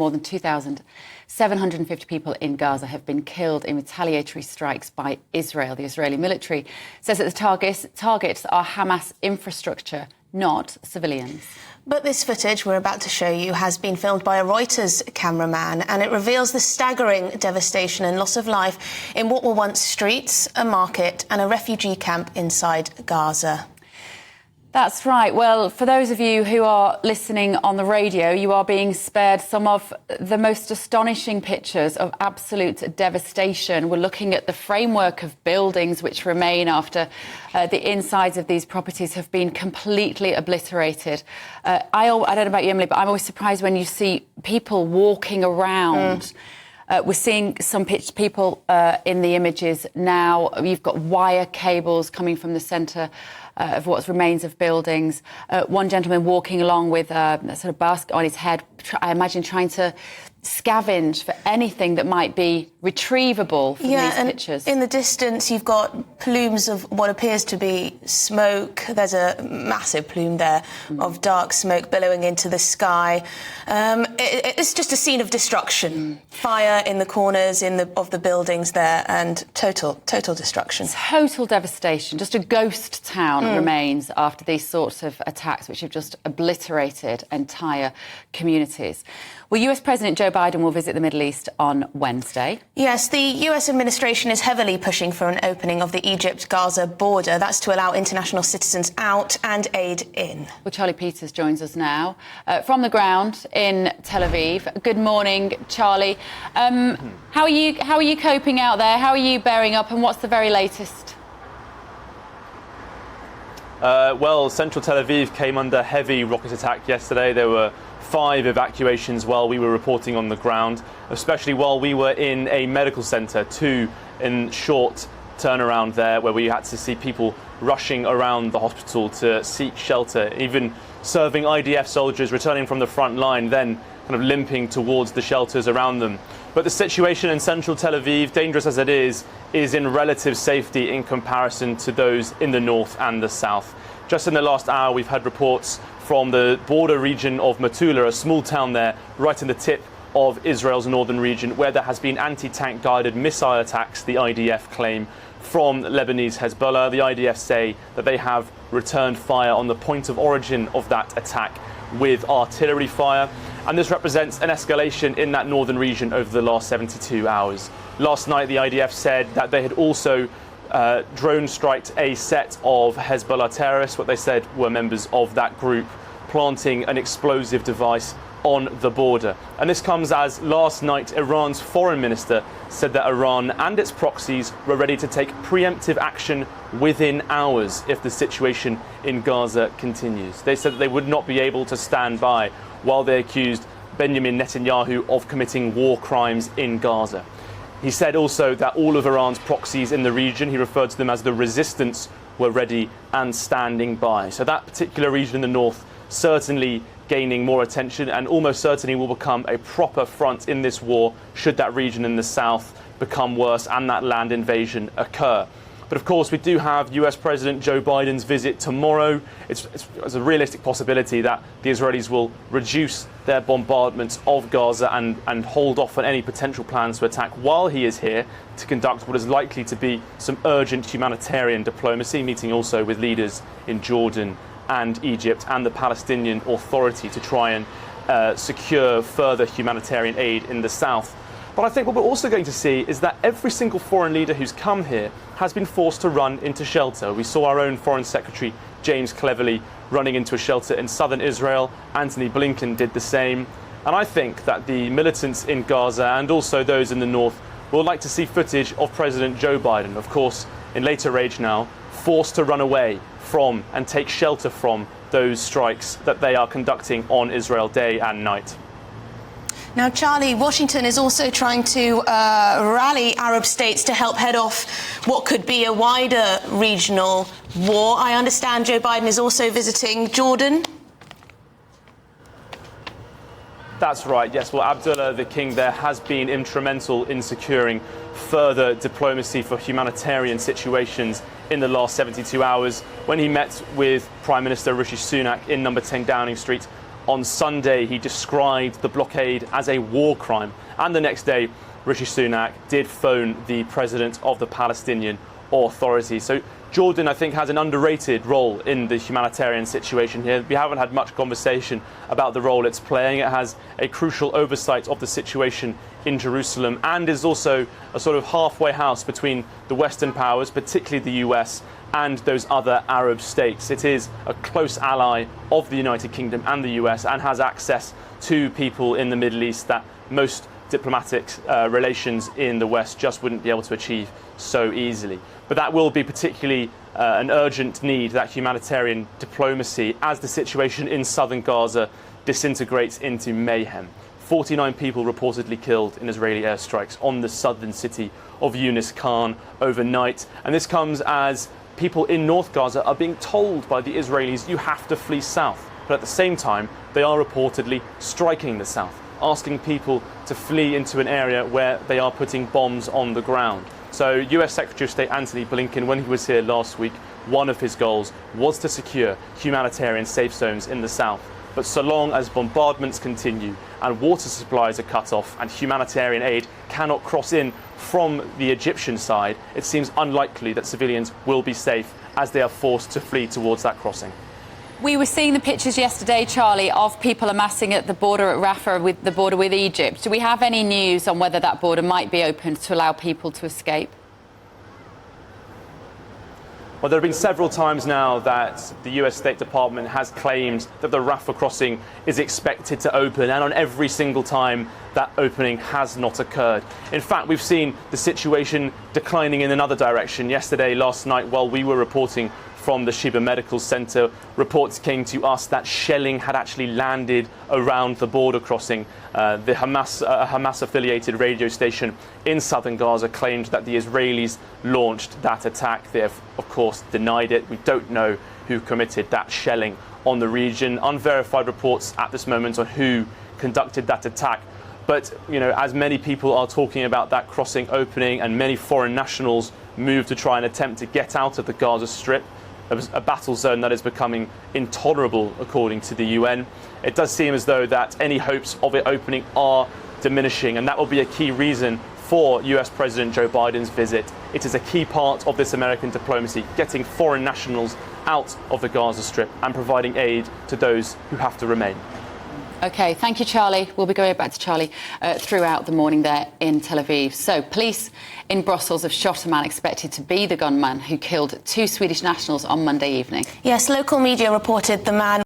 more than 2,750 people in Gaza have been killed in retaliatory strikes by Israel. The Israeli military says that the targets are Hamas infrastructure, not civilians. But this footage we're about to show you has been filmed by a Reuters cameraman, and it reveals the staggering devastation and loss of life in what were once streets, a market and a refugee camp inside Gaza. That's right. Well, for those of you who are listening on the radio, you are being spared some of the most astonishing pictures of absolute devastation. We're looking at the framework of buildings which remain after the insides of these properties have been completely obliterated. I don't know about you, Emily, but I'm always surprised when you see people walking around. We're seeing some people in the images now. You've got wire cables coming from the centre of what remains of buildings. One gentleman walking along with a sort of basket on his head, I imagine trying to scavenge for anything that might be retrievable from these pictures. In the distance, you've got plumes of what appears to be smoke. There's a massive plume there of dark smoke billowing into the sky. It's just a scene of destruction. Fire in the corners of the buildings there, and total destruction. Total devastation. Just a ghost town remains after these sorts of attacks, which have just obliterated entire communities. Well, US President Joe Biden will visit the Middle East on Wednesday. Yes, the US administration is heavily pushing for an opening of the Egypt-Gaza border. That's to allow international citizens out and aid in. Well, Charlie Peters joins us now from the ground in Tel Aviv. Good morning, Charlie. How are you coping out there? How are you bearing up, and what's the very latest? Well, central Tel Aviv came under heavy rocket attack yesterday. There were 5 evacuations while we were reporting on the ground, especially while we were in a medical centre, 2 in short turnaround there, where we had to see people rushing around the hospital to seek shelter, even serving IDF soldiers returning from the front line, then kind of limping towards the shelters around them. But the situation in central Tel Aviv, dangerous as it is in relative safety in comparison to those in the north and the south. Just in the last hour, we've had reports from the border region of Metula, a small town there, right in the tip of Israel's northern region, where there has been anti-tank guided missile attacks, the IDF claim, from Lebanese Hezbollah. The IDF say that they have returned fire on the point of origin of that attack with artillery fire. And this represents an escalation in that northern region over the last 72 hours. Last night, the IDF said that they had also drone striked a set of Hezbollah terrorists, what they said were members of that group, planting an explosive device on the border. And this comes as last night Iran's foreign minister said that Iran and its proxies were ready to take preemptive action within hours if the situation in Gaza continues. They said that they would not be able to stand by while they accused Benjamin Netanyahu of committing war crimes in Gaza. He said also that all of Iran's proxies in the region, he referred to them as the resistance, were ready and standing by. So that particular region in the north certainly gaining more attention, and almost certainly will become a proper front in this war should that region in the south become worse and that land invasion occur. But of course, we do have US President Joe Biden's visit tomorrow. It's a realistic possibility that the Israelis will reduce their bombardment of Gaza and hold off on any potential plans to attack while he is here to conduct what is likely to be some urgent humanitarian diplomacy, meeting also with leaders in Jordan and Egypt and the Palestinian Authority to try and secure further humanitarian aid in the south. But I think what we're also going to see is that every single foreign leader who's come here has been forced to run into shelter. We saw our own Foreign Secretary James Cleverly running into a shelter in southern Israel. Anthony Blinken did the same. And I think that the militants in Gaza and also those in the north will like to see footage of President Joe Biden, of course, in later age now, forced to run away from and take shelter from those strikes that they are conducting on Israel day and night. Now, Charlie, Washington is also trying to rally Arab states to help head off what could be a wider regional war. I understand Joe Biden is also visiting Jordan. That's right, yes. Well, Abdullah, the king there, has been instrumental in securing further diplomacy for humanitarian situations in the last 72 hours when he met with Prime Minister Rishi Sunak in number 10 Downing Street On Sunday, he described the blockade as a war crime. And the next day, Rishi Sunak did phone the president of the Palestinian Authority. So Jordan, I think, has an underrated role in the humanitarian situation here. We haven't had much conversation about the role it's playing. It has a crucial oversight of the situation in Jerusalem and is also a sort of halfway house between the Western powers, particularly the US, and those other Arab states. It is a close ally of the United Kingdom and the US and has access to people in the Middle East that most diplomatic relations in the West just wouldn't be able to achieve so easily. But that will be particularly an urgent need, that humanitarian diplomacy, as the situation in southern Gaza disintegrates into mayhem. 49 people reportedly killed in Israeli airstrikes on the southern city of Yunus Khan overnight. And this comes as people in North Gaza are being told by the Israelis, you have to flee south. But at the same time, they are reportedly striking the south, asking people to flee into an area where they are putting bombs on the ground. So US Secretary of State Antony Blinken, when he was here last week, one of his goals was to secure humanitarian safe zones in the south. But so long as bombardments continue and water supplies are cut off and humanitarian aid cannot cross in from the Egyptian side, it seems unlikely that civilians will be safe as they are forced to flee towards that crossing. We were seeing the pictures yesterday, Charlie, of people amassing at the border at Rafah, with the border with Egypt. Do we have any news on whether that border might be opened to allow people to escape? Well, there have been several times now that the US State Department has claimed that the Rafah crossing is expected to open, and on every single time that opening has not occurred. In fact, we've seen the situation declining in another direction. Yesterday, last night, while we were reporting from the Sheba Medical Center, reports came to us that shelling had actually landed around the border crossing. The Hamas-affiliated radio station in southern Gaza claimed that the Israelis launched that attack. They have, of course, denied it. We don't know who committed that shelling on the region. Unverified reports at this moment on who conducted that attack. But, you know, as many people are talking about that crossing opening and many foreign nationals move to try and attempt to get out of the Gaza Strip, a battle zone that is becoming intolerable, according to the UN. It does seem as though that any hopes of it opening are diminishing, and that will be a key reason for US President Joe Biden's visit. It is a key part of this American diplomacy, getting foreign nationals out of the Gaza Strip and providing aid to those who have to remain. OK, thank you, Charlie. We'll be going back to Charlie throughout the morning there in Tel Aviv. So, police in Brussels have shot a man expected to be the gunman who killed two Swedish nationals on Monday evening. Yes, local media reported the man